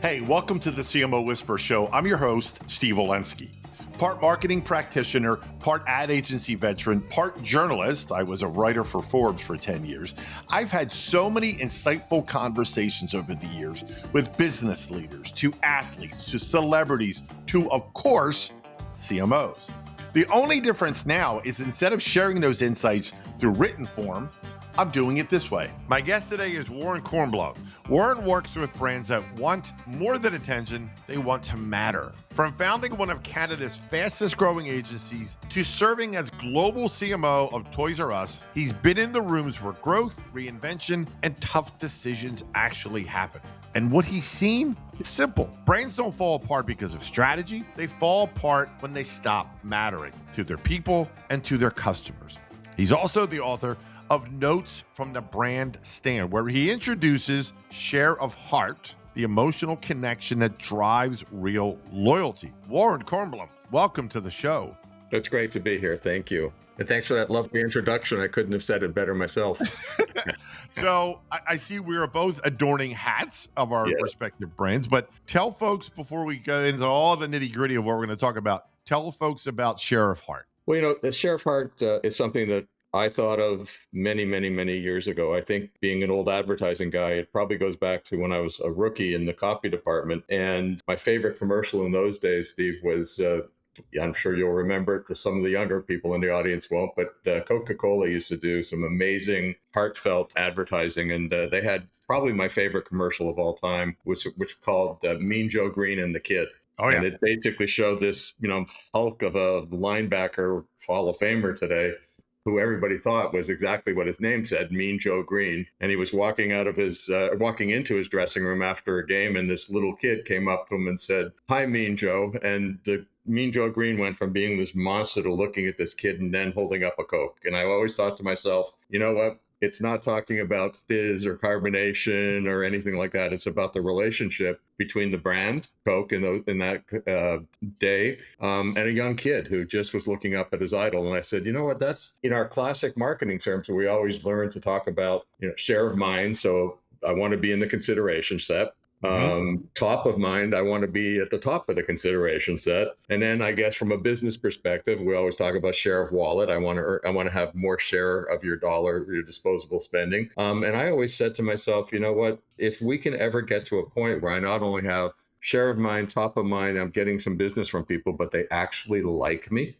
Hey, welcome to the CMO Whisper Show. I'm your host, Steve Olensky. Part marketing practitioner, part ad agency veteran, part journalist. I was a writer for Forbes for 10 years. I've had so many insightful conversations over the years with business leaders, to athletes, to celebrities, to, of course, CMOs. The only difference now is instead of sharing those insights through written form, I'm doing it this way. My guest today is Warren Kornblum. Warren works with brands that want more than attention, they want to matter. From founding one of Canada's fastest growing agencies to serving as global CMO of Toys R Us, he's been in the rooms where growth, reinvention, and tough decisions actually happen. And what he's seen is simple. Brands don't fall apart because of strategy. They fall apart when they stop mattering to their people and to their customers. He's also the author of Notes from the Brand Stand, where he introduces Share of Heart, the emotional connection that drives real loyalty. Warren Kornblum, welcome to the show. It's great to be here. Thank you. And thanks for that lovely introduction. I couldn't have said it better myself. So I see we are both adorning hats of our respective brands, but tell folks before we go into all the nitty gritty of what we're going to talk about, tell folks about Share of Heart. Well, the Share of Heart is something that I thought of many, many, many years ago. I think being an old advertising guy, it probably goes back to when I was a rookie in the copy department. And my favorite commercial in those days, Steve, was I'm sure you'll remember it. Some of the younger people in the audience won't, but Coca-Cola used to do some amazing heartfelt advertising. And they had probably my favorite commercial of all time, which called Mean Joe Green and the Kid. Oh, yeah. And it basically showed this, hulk of a linebacker, Hall of Famer today, who everybody thought was exactly what his name said, Mean Joe Green. And he was walking into his dressing room after a game, and this little kid came up to him and said, "Hi, Mean Joe." And the Mean Joe Green went from being this monster to looking at this kid and then holding up a Coke. And I always thought to myself, you know what? It's not talking about fizz or carbonation or anything like that. It's about the relationship between the brand, Coke, in that day, and a young kid who just was looking up at his idol. And I said, you know what? That's in our classic marketing terms. We always learn to talk about share of mind. So I want to be in the consideration set. Top of mind, I want to be at the top of the consideration set. And then I guess from a business perspective, we always talk about share of wallet. I want to have more share of your dollar, your disposable spending. And I always said to myself, you know what, if we can ever get to a point where I not only have share of mind, top of mind, I'm getting some business from people, but they actually like me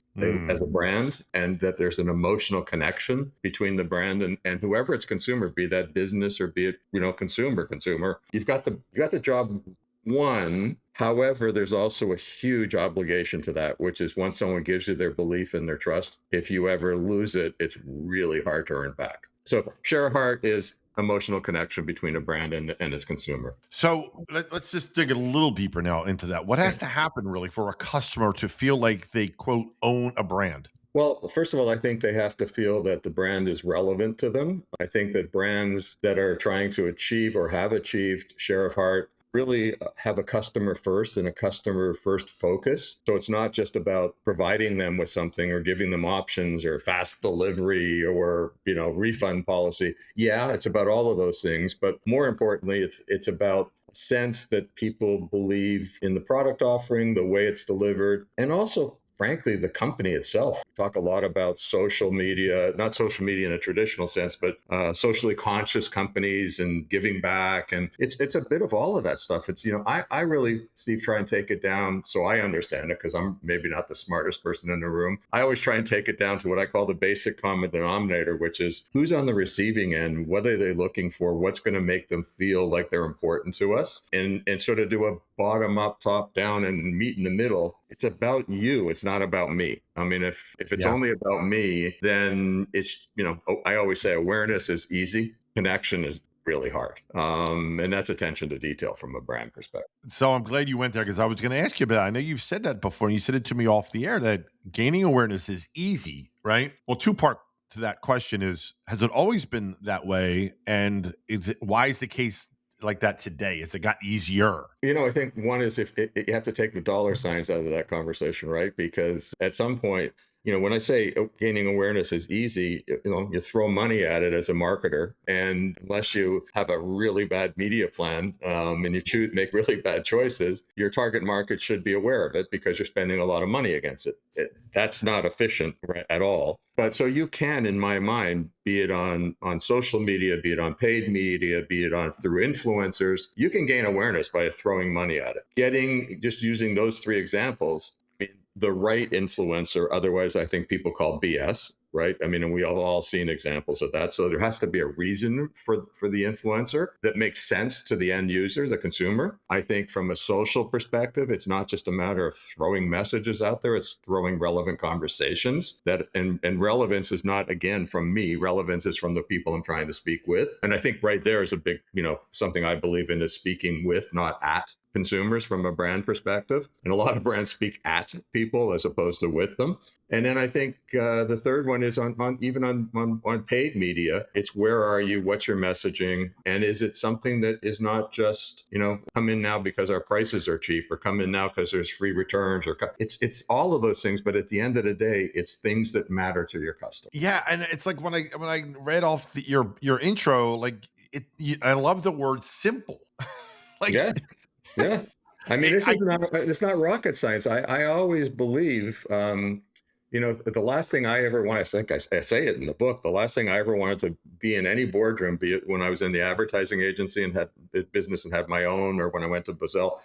as a brand, and that there's an emotional connection between the brand and whoever it's consumer, be that business or be it, consumer, you've got the job one. However, there's also a huge obligation to that, which is once someone gives you their belief and their trust, if you ever lose it, it's really hard to earn back. So share of heart is emotional connection between a brand and its consumer. So let's just dig a little deeper now into that. What has to happen really for a customer to feel like they, quote, own a brand? Well, first of all, I think they have to feel that the brand is relevant to them. I think that brands that are trying to achieve or have achieved share of heart really have a customer first and a customer first focus. So it's not just about providing them with something or giving them options or fast delivery or, refund policy. Yeah, it's about all of those things. But more importantly, it's about a sense that people believe in the product offering, the way it's delivered, and also frankly, the company itself. We talk a lot about social media, not social media in a traditional sense, but socially conscious companies and giving back. And it's a bit of all of that stuff. It's, I really, Steve, try and take it down so I understand it, because I'm maybe not the smartest person in the room. I always try and take it down to what I call the basic common denominator, which is who's on the receiving end, what are they looking for, what's going to make them feel like they're important to us, and sort of do a bottom up, top down, and meet in the middle. It's about you. It's not about me. I mean, if it's only about me, then it's, I always say awareness is easy. Connection is really hard. And that's attention to detail from a brand perspective. So I'm glad you went there, because I was going to ask you about it. I know you've said that before, and you said it to me off the air that gaining awareness is easy, right? Well, two-part to that question is, has it always been that way? And why is the case like that today? Has it got easier? I think one is if you have to take the dollar signs out of that conversation, right? Because at some point, when I say gaining awareness is easy, you throw money at it as a marketer, and unless you have a really bad media plan, and you make really bad choices, your target market should be aware of it because you're spending a lot of money against it. That's not efficient at all. But so you can, in my mind, be it on social media, be it on paid media, be it on through influencers, you can gain awareness by throwing money at it. Just using those three examples, the right influencer, otherwise I think people call BS, right? I mean, and we have all seen examples of that. So there has to be a reason for the influencer that makes sense to the end user, the consumer. I think from a social perspective, it's not just a matter of throwing messages out there, it's throwing relevant conversations and relevance is not, again, from me, relevance is from the people I'm trying to speak with. And I think right there is a big, something I believe in is speaking with, not at consumers from a brand perspective. And a lot of brands speak at people as opposed to with them. And then I think the third one is on paid media. It's where are you? What's your messaging? And is it something that is not just, come in now because our prices are cheap, or come in now because there's free returns, or it's all of those things. But at the end of the day, it's things that matter to your customer. Yeah, and it's like when I read off your intro, like I love the word simple. Like, yeah. I mean, it's not rocket science. I always believe, the last thing I ever wanted, I think I say it in the book, the last thing I ever wanted to be in any boardroom, be it when I was in the advertising agency and had business and had my own, or when I went to Bazell,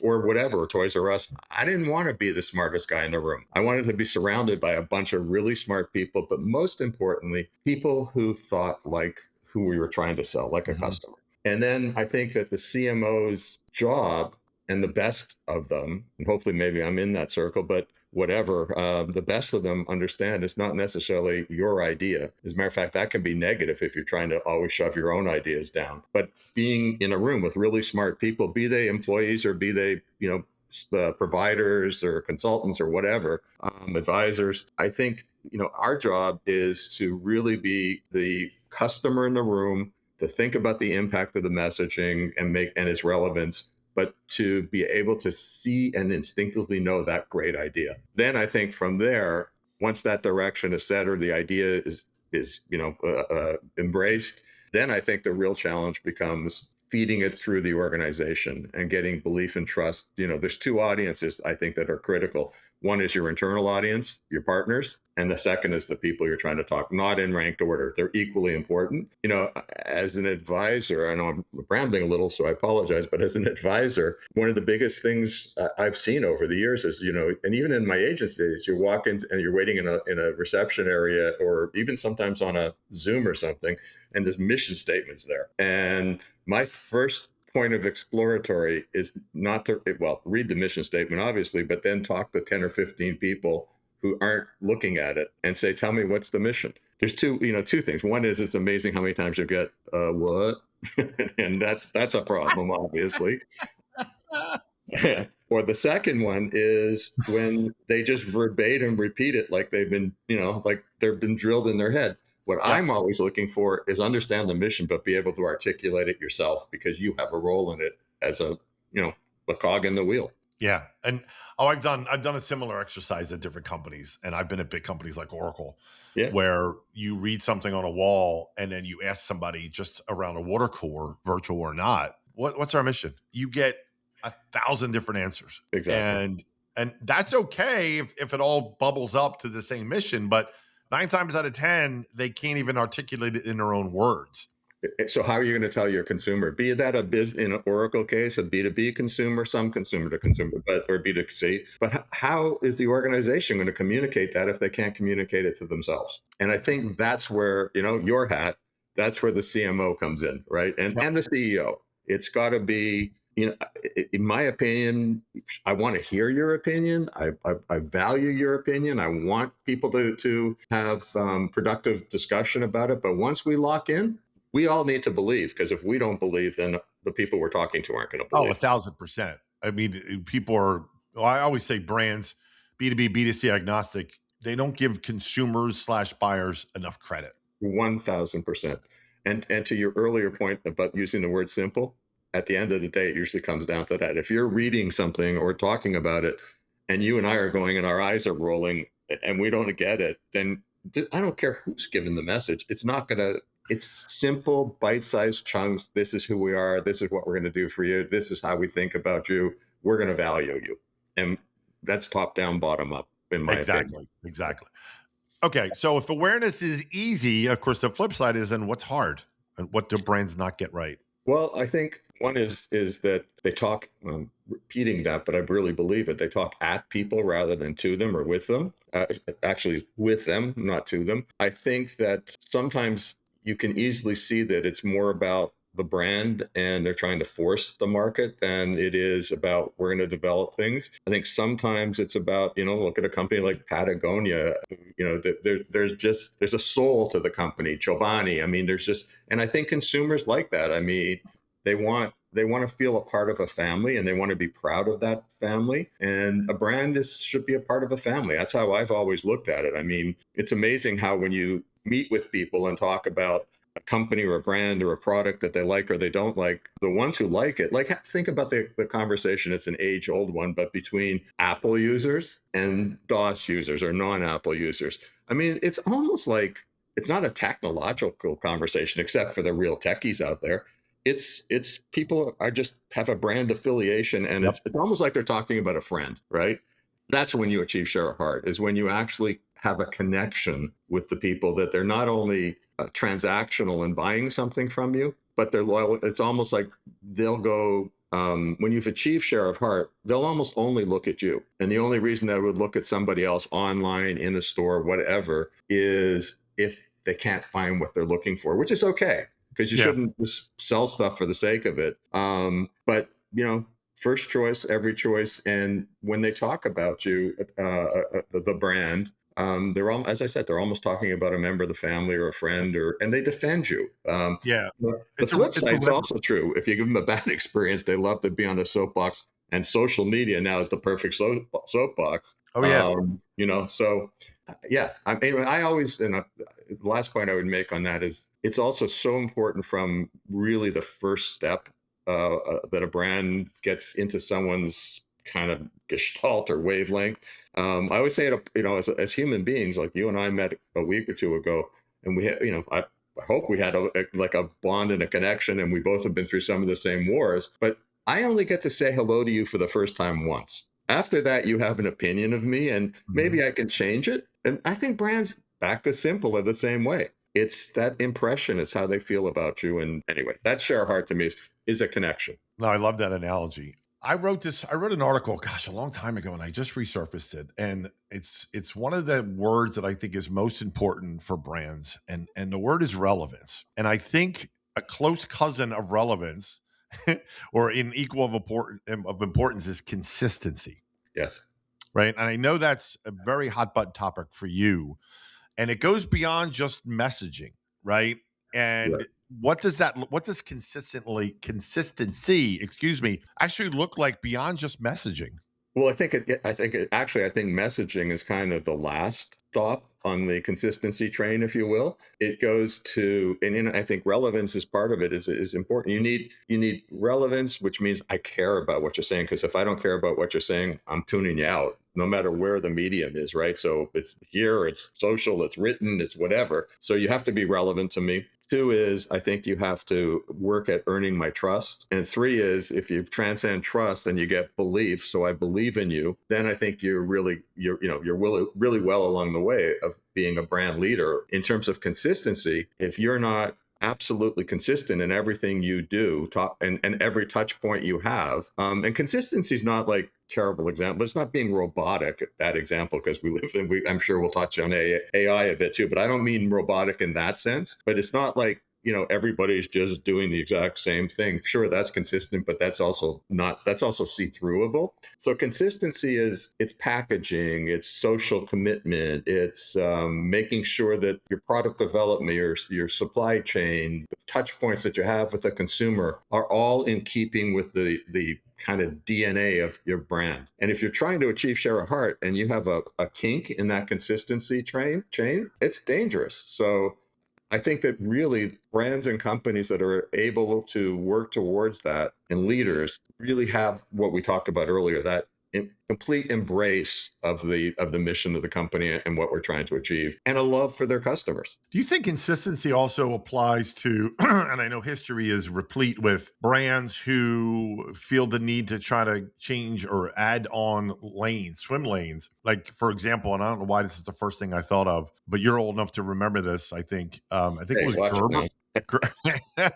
or whatever, Toys R Us, I didn't want to be the smartest guy in the room. I wanted to be surrounded by a bunch of really smart people, but most importantly, people who thought like who we were trying to sell, like a customer. And then I think that the CMO's job, and the best of them, and hopefully maybe I'm in that circle, but whatever, the best of them understand it's not necessarily your idea. As a matter of fact, that can be negative if you're trying to always shove your own ideas down. But being in a room with really smart people, be they employees or be they, providers or consultants or whatever, advisors, I think, our job is to really be the customer in the room, to think about the impact of the messaging and its relevance, but to be able to see and instinctively know that great idea. Then I think from there, once that direction is set or the idea is embraced, then I think the real challenge becomes feeding it through the organization and getting belief and trust. There's two audiences I think that are critical. One is your internal audience, your partners, and the second is the people you're trying to talk, not in ranked order. They're equally important. As an advisor, I know I'm rambling a little, so I apologize, but as an advisor, one of the biggest things I've seen over the years is, and even in my agency days, you walk in and you're waiting in a reception area, or even sometimes on a Zoom or something, and there's mission statements there. And my first point of exploratory is not to, read the mission statement, obviously, but then talk to 10 or 15 people who aren't looking at it and say, tell me, what's the mission? There's two things. One is it's amazing how many times you get, what? And that's a problem, obviously. Or the second one is when they just verbatim repeat it like they've been, like they've been drilled in their head. What I'm always looking for is understand the mission, but be able to articulate it yourself because you have a role in it as a cog in the wheel. Yeah. And I've done a similar exercise at different companies, and I've been at big companies like Oracle, where you read something on a wall and then you ask somebody just around a water cooler, virtual or not, what's our mission? You get 1,000 different answers. Exactly. And that's okay if it all bubbles up to the same mission, but 9 times out of 10, they can't even articulate it in their own words. So how are you going to tell your consumer? Be that in an Oracle case, a B2B consumer, some consumer to consumer, or B2C. But how is the organization going to communicate that if they can't communicate it to themselves? And I think that's where, your hat, that's where the CMO comes in, right? And the CEO. It's got to be, in my opinion, I want to hear your opinion. I value your opinion. I want people to have productive discussion about it. But once we lock in, we all need to believe, because if we don't believe, then the people we're talking to aren't going to believe. 1,000%. I mean, people are, I always say brands, B2B, B2C agnostic, they don't give consumers/buyers enough credit. 1,000%. And to your earlier point about using the word simple, at the end of the day, it usually comes down to that. If you're reading something or talking about it and you and I are going and our eyes are rolling, and we don't get it, then I don't care who's given the message. It's not going to, it's simple, bite sized chunks. This is who we are. This is what we're going to do for you. This is how we think about you. We're going to value you. And that's top down, bottom up, in my opinion. Exactly. Exactly. Okay. So if awareness is easy, of course, the flip side is, and what's hard, and what do brands not get right? Well, I think one is that they talk, repeating that, but I really believe it. They talk at people rather than to them or with them. Actually, with them, not to them. I think that sometimes you can easily see that it's more about the brand and they're trying to force the market than it is about we're going to develop things. I think sometimes it's about, look at a company like Patagonia. There's a soul to the company. Chobani. I mean, and I think consumers like that. I mean, they want to feel a part of a family and they want to be proud of that family, and a brand should be a part of a family. That's how I've always looked at it. I mean, it's amazing how when you meet with people and talk about a company or a brand or a product that they like or they don't like, the ones who like it, like, think about the conversation. It's an age old one, but between Apple users and DOS users or non-Apple users. I mean, it's almost like it's not a technological conversation except for the real techies out there. It's people are just have a brand affiliation, and Yep. it's almost like they're talking about a friend, right? That's when you achieve share of heart, is when you actually have a connection with the people, that they're not only transactional and buying something from you, but they're loyal. It's almost like they'll go, when you've achieved share of heart, they'll almost only look at you. And the only reason they would look at somebody else online, in a store, whatever, is if they can't find what they're looking for, which is okay, because you Yeah. shouldn't just sell stuff for the sake of it. But first choice, every choice. And when they talk about you, the brand, they're all, as I said, they're almost talking about a member of the family or a friend, and they defend you. Yeah. The flip It's a side's river. also true. If you give them a bad experience, they love to be on the soapbox, and social media now is the perfect soapbox. Oh yeah. So yeah, I mean, I always, and the last point I would make on that is it's also so important from really the first step, that a brand gets into someone's kind of gestalt or wavelength. I always say it, as human beings, like you and I met a week or two ago, and we had, I hope we had like a bond and a connection, and we both have been through some of the same wars. But I only get to say hello to you for the first time once. After that, you have an opinion of me, and Mhm. maybe I can change it. And I think brands, back to simple, are the same way. It's that impression. It's how they feel about you. And anyway, that share heart to me is a connection. No, I love that analogy. I wrote an article, gosh, a long time ago, and I just resurfaced it. And it's one of the words that I think is most important for brands. And the word is relevance. And I think a close cousin of relevance or in equal of importance is consistency. Yes. Right. And I know that's a very hot button topic for you. And it goes beyond just messaging, right? Right. And what does consistency, excuse me, actually look like beyond just messaging? Well, I think messaging is kind of the last stop on the consistency train, if you will. It goes to, and I think relevance is part of it. Is important. You need relevance, which means I care about what you're saying. Because if I don't care about what you're saying, I'm tuning you out, no matter where the medium is, right? So it's here, it's social, it's written, it's whatever. So you have to be relevant to me. Two is, I think you have to work at earning my trust. And three is, if you transcend trust and you get belief, so I believe in you, then I think you're really well along the way of being a brand leader. In terms of consistency, if you're not absolutely consistent in everything you do, and every touch point you have, and consistency is not like terrible example. It's not being robotic, that example, because I'm sure we'll touch on AI a bit too, but I don't mean robotic in that sense. But it's not like, everybody's just doing the exact same thing. Sure, that's consistent, but that's also see-throughable. So consistency it's packaging, it's social commitment, it's making sure that your product development, your supply chain, the touch points that you have with the consumer are all in keeping with the kind of DNA of your brand. And if you're trying to achieve share of heart and you have a kink in that consistency chain, it's dangerous. So I think that really brands and companies that are able to work towards that, and leaders really have what we talked about earlier, complete embrace of the mission of the company and what we're trying to achieve, and a love for their customers. Do you think consistency also applies to, and I know history is replete with brands who feel the need to try to change or add on lanes, swim lanes? Like, for example, and I don't know why this is the first thing I thought of, but you're old enough to remember this, I think. I think it Hey, was watch it Gerber. now.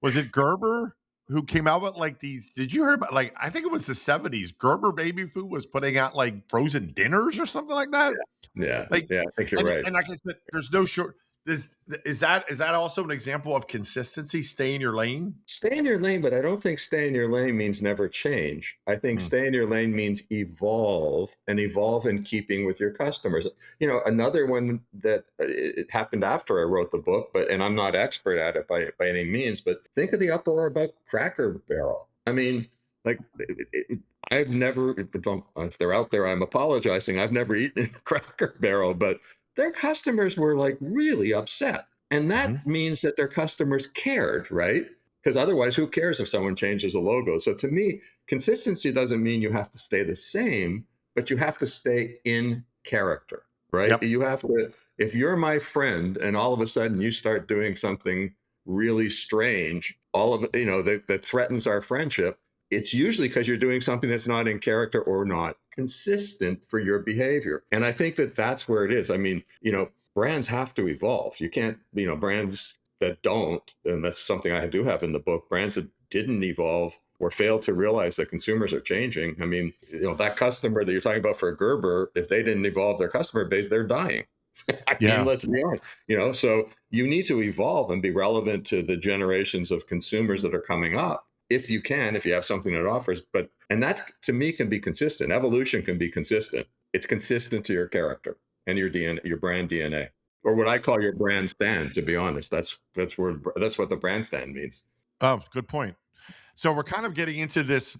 Was it Gerber who came out with like these? Did you hear about, like, I think it was the 70s. Gerber baby food was putting out like frozen dinners or something like that. Yeah, Like, yeah, I think you're right. and like I said, there's no short. Is that also an example of consistency? Stay in your lane. Stay in your lane, but I don't think stay in your lane means never change. I think Hmm. stay in your lane means evolve, and evolve in keeping with your customers. Another one that it happened after I wrote the book, and I'm not expert at it by any means, but think of the uproar about Cracker Barrel. I mean, like, I've never, if they're out there, I'm apologizing. I've never eaten Cracker Barrel, but their customers were like really upset. And that Hmm. means that their customers cared, right? Because otherwise, who cares if someone changes a logo? So to me, consistency doesn't mean you have to stay the same, but you have to stay in character, right? Yep. You have to, if you're my friend and all of a sudden you start doing something really strange, all of it, that threatens our friendship, it's usually because you're doing something that's not in character or not consistent for your behavior. And I think that that's where it is. I mean, brands have to evolve. You can't, brands that don't, and that's something I do have in the book, brands that didn't evolve or fail to realize that consumers are changing. I mean, that customer that you're talking about for Gerber, if they didn't evolve their customer base, they're dying. I mean, Yeah. let's be honest, so you need to evolve and be relevant to the generations of consumers that are coming up. If you can, if you have something that offers, and that to me can be consistent. Evolution can be consistent. It's consistent to your character and your DNA, your brand DNA, or what I call your brand stand. To be honest, that's what the brand stand means. Oh, good point. So we're kind of getting into this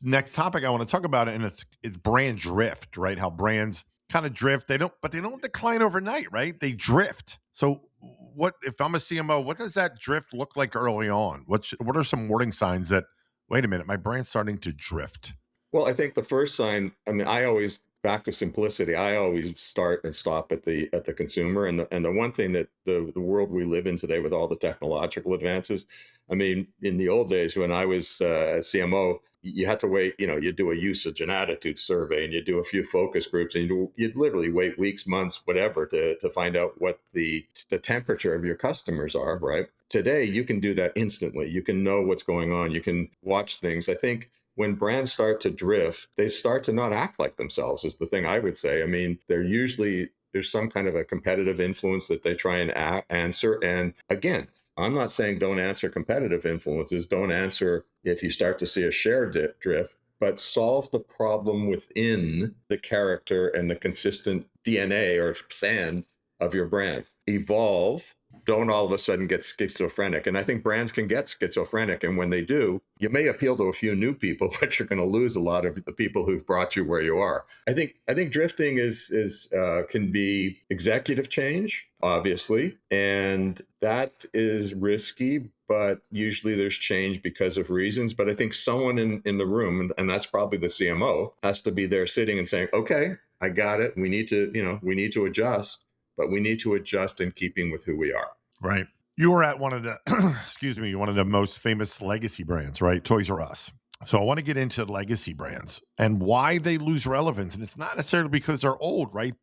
next topic I want to talk about, and it's brand drift, right? How brands kind of drift. They don't decline overnight, right? They drift. So what if I'm a CMO? What does that drift look like early on? What are some warning signs that, wait a minute, my brand's starting to drift? Well, I think the first sign, I mean, I always back to simplicity. I always start and stop at the consumer. And the one thing that the world we live in today with all the technological advances, I mean, in the old days when I was a CMO, you had to wait, you do a usage and attitude survey and you do a few focus groups and you'd literally wait weeks, months, whatever to find out what the temperature of your customers are, right? Today, you can do that instantly. You can know what's going on. You can watch things. I think when brands start to drift, they start to not act like themselves, is the thing I would say. I mean, there's some kind of a competitive influence that they try and answer. And again, I'm not saying don't answer competitive influences, don't answer if you start to see a share drift, but solve the problem within the character and the consistent DNA or sand of your brand. Evolve, don't all of a sudden get schizophrenic. And I think brands can get schizophrenic. And when they do, you may appeal to a few new people, but you're going to lose a lot of the people who've brought you where you are. I think drifting is can be executive change, obviously, and that is risky. But usually there's change because of reasons. But I think someone in the room, and that's probably the CMO, has to be there sitting and saying, okay, I got it. We need to adjust, but we need to adjust in keeping with who we are. Right. You were at one of the excuse me, one of the most famous legacy brands, right? Toys R Us. So I want to get into legacy brands and why they lose relevance. And it's not necessarily because they're old, right?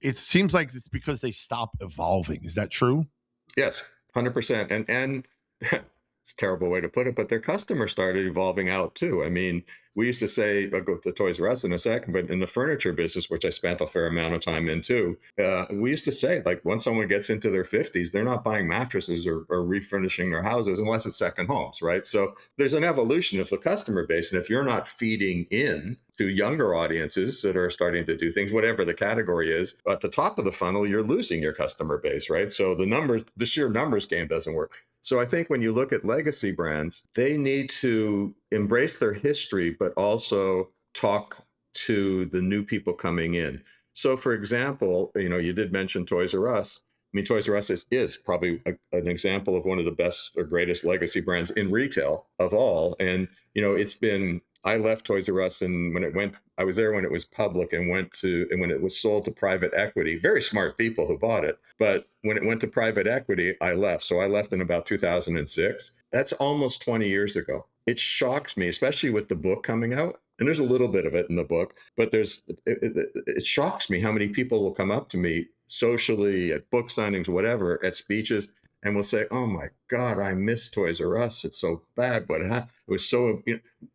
It seems like it's because they stop evolving. Is that true? Yes, 100%. And it's a terrible way to put it, but their customers started evolving out too. I mean, we used to say, I'll go to Toys R Us in a second, but in the furniture business, which I spent a fair amount of time in too, we used to say, like, once someone gets into their 50s, they're not buying mattresses or refurnishing their houses unless it's second homes, right? So there's an evolution of the customer base. And if you're not feeding in to younger audiences that are starting to do things, whatever the category is, at the top of the funnel, you're losing your customer base, right? So the sheer numbers game doesn't work. So I think when you look at legacy brands, they need to embrace their history, but also talk to the new people coming in. So for example, you did mention Toys R Us. I mean, Toys R Us is probably an example of one of the best or greatest legacy brands in retail of all. And, it's been I left Toys R Us, and I was there when it was public and when it was sold to private equity. Very smart people who bought it. But when it went to private equity, I left. So I left in about 2006. That's almost 20 years ago. It shocks me, especially with the book coming out. And there's a little bit of it in the book, but it shocks me how many people will come up to me socially at book signings, whatever, at speeches, and will say, "Oh my God, I miss Toys R Us. It's so bad, but it was so."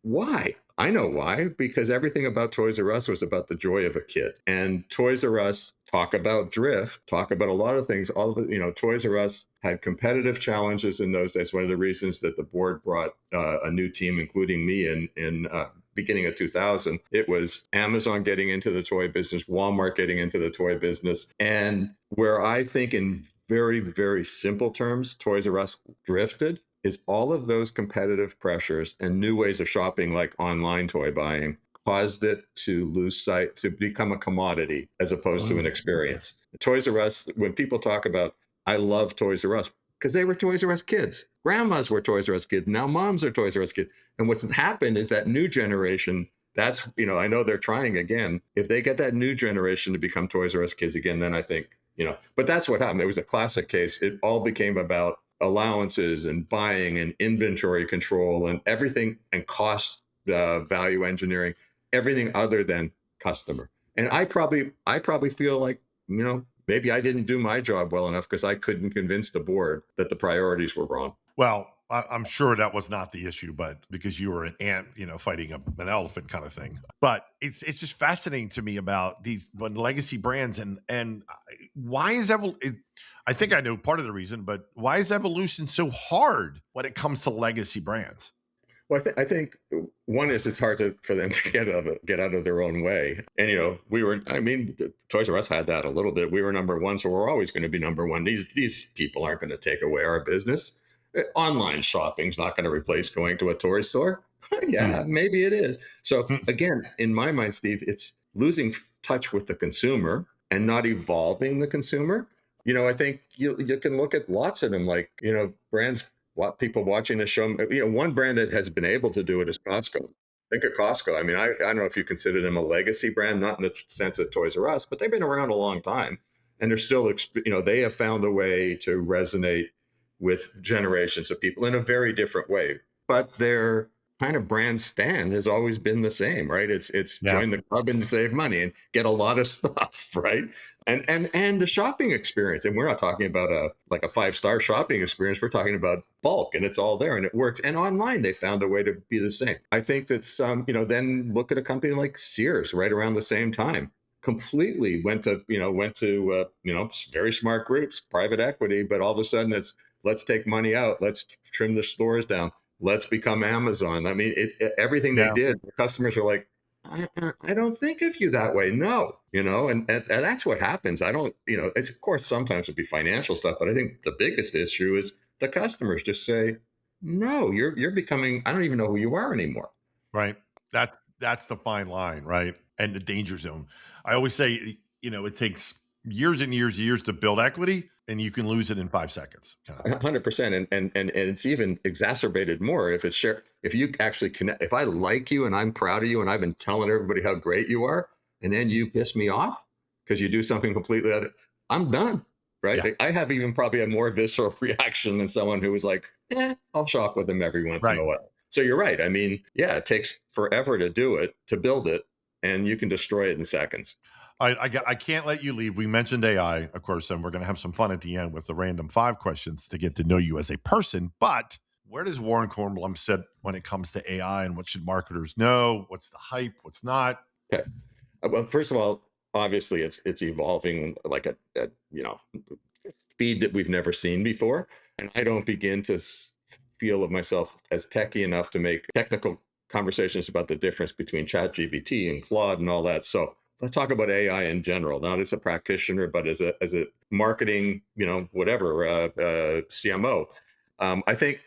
Why? I know why, because everything about Toys R Us was about the joy of a kid. And Toys R Us talk about drift, talk about a lot of things. All of it, Toys R Us had competitive challenges in those days. One of the reasons that the board brought a new team, including me, in beginning of 2000, it was Amazon getting into the toy business, Walmart getting into the toy business. And where I think in very, very simple terms, Toys R Us drifted is all of those competitive pressures and new ways of shopping, like online toy buying, caused it to lose sight, to become a commodity as opposed to an experience. Toys R Us, when people talk about, I love Toys R Us, because they were Toys R Us kids. Grandmas were Toys R Us kids. Now moms are Toys R Us kids. And what's happened is that new generation, I know they're trying again. If they get that new generation to become Toys R Us kids again, then I think, but that's what happened. It was a classic case. It all became about allowances and buying and inventory control and everything, and cost value engineering, everything other than customer. And I probably feel like, maybe I didn't do my job well enough because I couldn't convince the board that the priorities were wrong. Well, I'm sure that was not the issue, but because you were an ant, fighting an elephant kind of thing. But it's just fascinating to me about these legacy brands and why is I think I know part of the reason, but why is evolution so hard when it comes to legacy brands? Well, I think one is it's hard for them to get out of their own way. And Toys R Us had that a little bit. We were number one, so we're always going to be number one. These people aren't going to take away our business. Online shopping's not going to replace going to a toy store. Yeah, maybe it is. So again, in my mind, Steve, it's losing touch with the consumer and not evolving the consumer. I think you can look at lots of them, like, brands. A lot of people watching the show, one brand that has been able to do it is Costco. Think of Costco. I mean, I don't know if you consider them a legacy brand, not in the sense of Toys R Us, but they've been around a long time, and they're still, they have found a way to resonate with generations of people in a very different way. But their kind of brand stand has always been the same, right? It's Yeah. join the club and save money and get a lot of stuff, right? And the shopping experience. And we're not talking about a 5-star shopping experience. We're talking about bulk, and it's all there and it works. And online, they found a way to be the same. I think that's then look at a company like Sears right around the same time. Completely went to very smart groups, private equity, but all of a sudden it's, let's take money out, let's trim the stores down, let's become Amazon. I mean, everything they did, the customers are like, I don't think of you that way. No, and that's what happens. I don't, it's, of course, sometimes it'd be financial stuff, but I think the biggest issue is the customers just say, no, you're becoming, I don't even know who you are anymore. Right. That's the fine line, right? And the danger zone. I always say, it takes years and years to build equity, and you can lose it in 5 seconds. 100%. And it's even exacerbated more if you actually connect. If I like you and I'm proud of you and I've been telling everybody how great you are, and then you piss me off because you do something completely other, I'm done. Right. Yeah. I have even probably a more visceral reaction than someone who was like, I'll shop with them every once in a while. So you're right. I mean, yeah, it takes forever to do it, to build it, and you can destroy it in seconds. I can't let you leave. We mentioned AI, of course, and we're going to have some fun at the end with the random 5 questions to get to know you as a person. But where does Warren Kornblum sit when it comes to AI, and what should marketers know? What's the hype? What's not? Okay. Well, first of all, obviously it's evolving like a speed that we've never seen before. And I don't begin to feel of myself as techie enough to make technical conversations about the difference between ChatGPT and Claude and all that. So let's talk about AI in general, not as a practitioner, but as a marketing, whatever, CMO. I think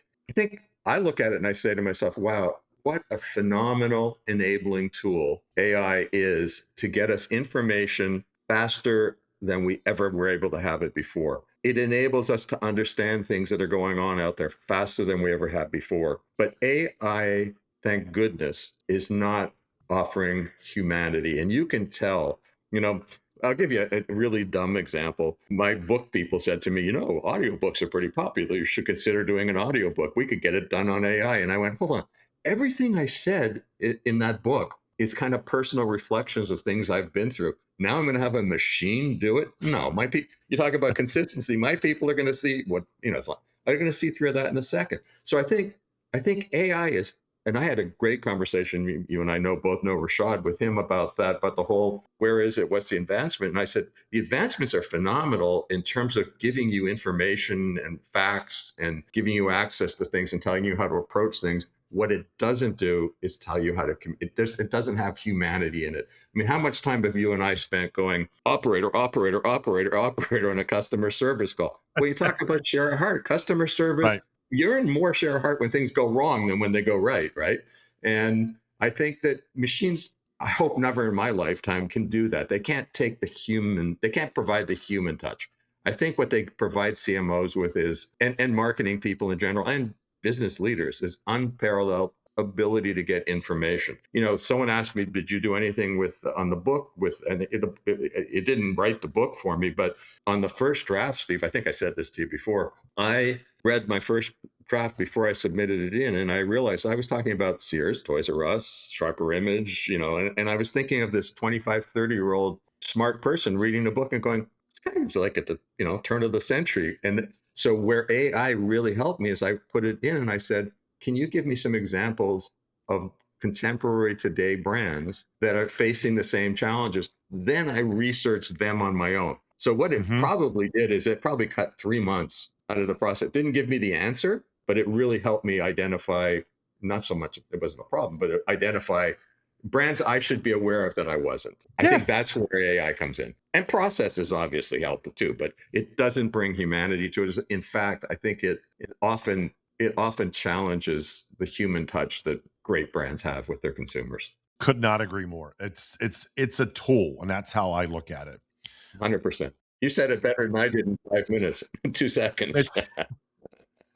I look at it and I say to myself, wow, what a phenomenal enabling tool AI is to get us information faster than we ever were able to have it before. It enables us to understand things that are going on out there faster than we ever had before. But AI thank goodness, is not offering humanity. And you can tell, you know, I'll give you a really dumb example. My book people said to me, audiobooks are pretty popular. You should consider doing an audiobook. We could get it done on AI. And I went, hold on. Everything I said in that book is kind of personal reflections of things I've been through. Now I'm going to have a machine do it. No, my people, you talk about consistency. My people are going to see what, it's like, are going to see through that in a second. So I think AI is, and I had a great conversation. You and I both know Rashad with him about that, but the whole, where is it? What's the advancement? And I said, the advancements are phenomenal in terms of giving you information and facts and giving you access to things and telling you how to approach things. What it doesn't do is tell you how to, it doesn't have humanity in it. I mean, how much time have you and I spent going operator, operator, operator, operator on a customer service call? Well, you talk about share a heart, customer service. Right. You're in more share of heart when things go wrong than when they go right, right? And I think that machines, I hope never in my lifetime, can do that. They can't take the human, they can't provide the human touch. I think what they provide CMOs with is, and marketing people in general, and business leaders, is unparalleled ability to get information. Someone asked me, did you do anything on the book and it didn't write the book for me, but on the first draft, Steve, I think I said this to you before, I read my first draft before I submitted it in, and I realized I was talking about Sears, Toys R Us, Sharper Image, and I was thinking of this 25, 30-year-old smart person reading the book and going, this guy was like at the turn of the century. And so where AI really helped me is I put it in and I said, can you give me some examples of contemporary today brands that are facing the same challenges? Then I researched them on my own. So what it probably did is it probably cut 3 months out of the process. It didn't give me the answer, but it really helped me identify, not so much it wasn't a problem, but identify brands I should be aware of that I wasn't. I think that's where AI comes in. And processes obviously help too, but it doesn't bring humanity to it. In fact, I think it often challenges the human touch that great brands have with their consumers. Could not agree more. It's a tool, and that's how I look at it. 100%. You said it better than I did in 5 minutes, 2 seconds.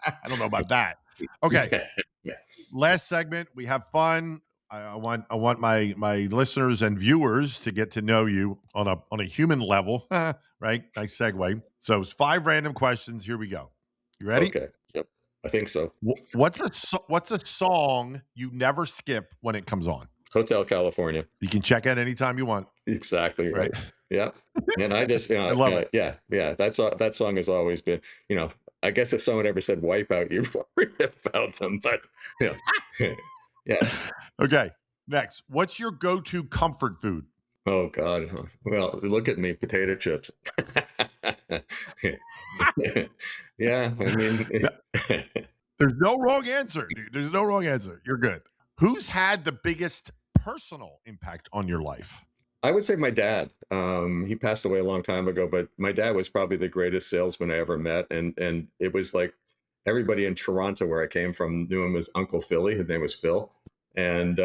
I don't know about that. Okay. Yeah. Last segment. We have fun. I want my listeners and viewers to get to know you on a human level. Right? Nice segue. So it's 5 random questions. Here we go. You ready? Okay. Yep. I think so. What's a song you never skip when it comes on? Hotel California. You can check it anytime you want. Exactly right. Yeah. And I just, I love it. Yeah. That song has always been, I guess if someone ever said Wipeout, you'd worry about them, but yeah. Okay. Next, what's your go-to comfort food? Oh God. Well, look at me, potato chips. Yeah. I mean, there's no wrong answer, dude. There's no wrong answer. You're good. Who's had the biggest personal impact on your life? I would say my dad. He passed away a long time ago, but my dad was probably the greatest salesman I ever met. And it was like everybody in Toronto, where I came from, knew him as Uncle Philly. His name was Phil. And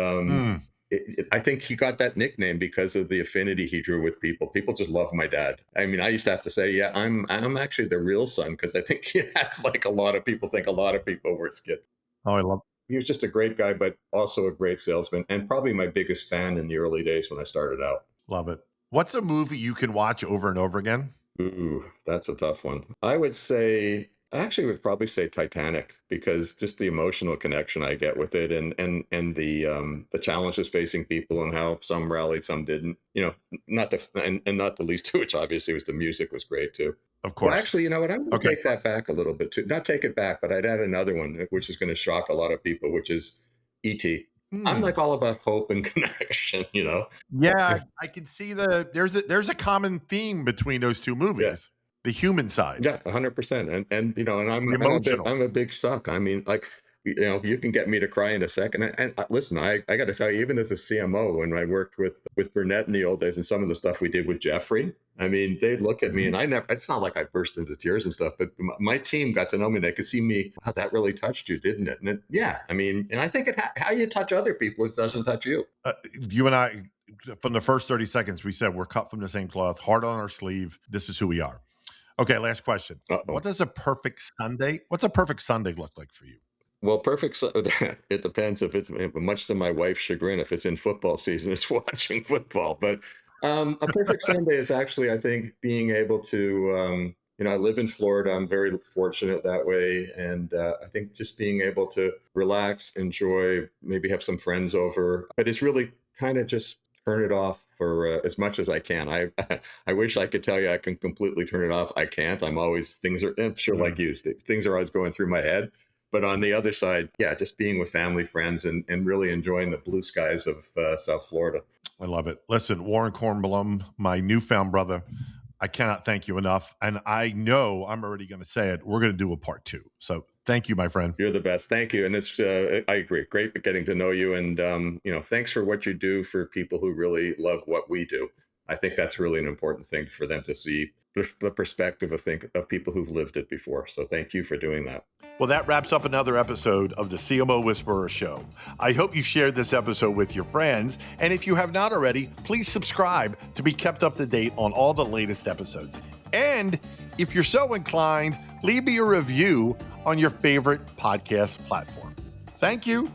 I think he got that nickname because of the affinity he drew with people. People just love my dad. I mean, I used to have to say, yeah, I'm actually the real son, because I think he had, like, a lot of people were Skip. Oh, I love. He was just a great guy, but also a great salesman, and probably my biggest fan in the early days when I started out. Love it. What's a movie you can watch over and over again? Ooh, that's a tough one. I actually would probably say Titanic, because just the emotional connection I get with it, and the challenges facing people and how some rallied, some didn't. Not the least of which obviously was the music was great too. Of course. Well, actually, you know what? I'm going to take that back a little bit too. Not take it back, but I'd add another one, which is going to shock a lot of people, which is E.T. I'm like all about hope and connection, Yeah, I can see there's a common theme between those two movies. Yeah. The human side. Yeah, 100%. And I'm a big suck. I mean, like, you can get me to cry in a second. And listen, I got to tell you, even as a CMO, when I worked with Burnett in the old days and some of the stuff we did with Jeffrey, I mean, they'd look at me and it's not like I burst into tears and stuff, but my team got to know me. They could see me, wow, that really touched you, didn't it? And I mean, and I think how you touch other people, it doesn't touch you. You and I, from the first 30 seconds, we said we're cut from the same cloth, heart on our sleeve. This is who we are. Okay, last question. Uh-oh. What's a perfect Sunday look like for you? Well, it depends if it's much to my wife's chagrin. If it's in football season, it's watching football. But a perfect Sunday is actually, I think, being able to, I live in Florida. I'm very fortunate that way. And I think just being able to relax, enjoy, maybe have some friends over. But it's really kind of just turn it off for as much as I can. I wish I could tell you I can completely turn it off. I can't. I'm sure like Mm, you, Steve, things are always going through my head. But on the other side, yeah, just being with family, friends, and really enjoying the blue skies of South Florida. I love it. Listen, Warren Kornblum, my newfound brother, I cannot thank you enough. And I know I'm already going to say it. We're going to do a part two. So thank you, my friend. You're the best. Thank you. And I agree. Great getting to know you. And, thanks for what you do for people who really love what we do. I think that's really an important thing for them to see the perspective of people who've lived it before. So thank you for doing that. Well, that wraps up another episode of the CMO Whisperer Show. I hope you shared this episode with your friends. And if you have not already, please subscribe to be kept up to date on all the latest episodes. And if you're so inclined, leave me a review on your favorite podcast platform. Thank you.